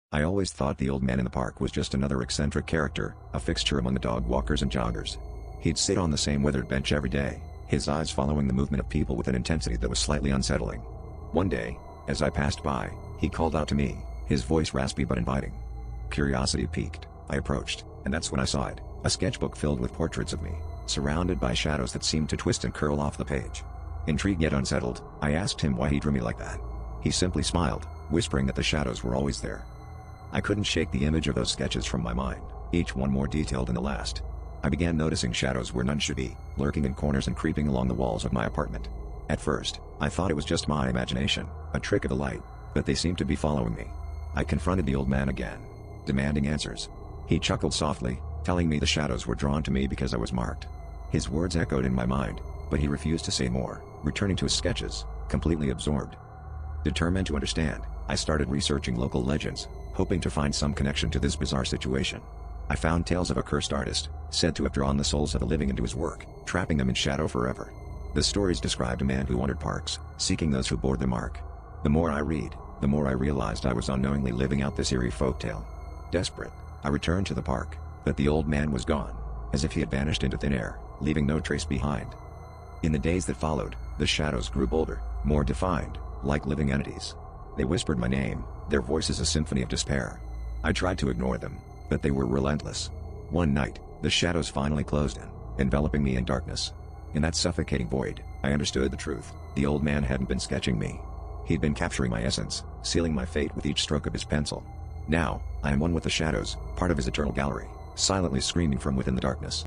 I always thought the old man in the park was just another eccentric character, a fixture among the dog walkers and joggers. He'd sit on the same weathered bench every day, his eyes following the movement of people with an intensity that was slightly unsettling. One day, as I passed by, he called out to me, his voice raspy but inviting. Curiosity piqued, I approached, and that's when I saw it, a sketchbook filled with portraits of me, surrounded by shadows that seemed to twist and curl off the page. Intrigued yet unsettled, I asked him why he drew me like that. He simply smiled, whispering that the shadows were always there. I couldn't shake the image of those sketches from my mind, each one more detailed than the last. I began noticing shadows where none should be, lurking in corners and creeping along the walls of my apartment. At first, I thought it was just my imagination, a trick of the light, but they seemed to be following me. I confronted the old man again, demanding answers. He chuckled softly, telling me the shadows were drawn to me because I was marked. His words echoed in my mind, but he refused to say more, returning to his sketches, completely absorbed. Determined to understand, I started researching local legends, hoping to find some connection to this bizarre situation. I found tales of a cursed artist, said to have drawn the souls of the living into his work, trapping them in shadow forever. The stories described a man who wandered parks, seeking those who bore the mark. The more I read, the more I realized I was unknowingly living out this eerie folktale. Desperate, I returned to the park, but the old man was gone, as if he had vanished into thin air, leaving no trace behind. In the days that followed, the shadows grew bolder, more defined, like living entities. They whispered my name, their voices a symphony of despair. I tried to ignore them, but they were relentless. One night, the shadows finally closed in, enveloping me in darkness. In that suffocating void, I understood the truth. The old man hadn't been sketching me. He'd been capturing my essence, sealing my fate with each stroke of his pencil. Now, I am one with the shadows, part of his eternal gallery, silently screaming from within the darkness.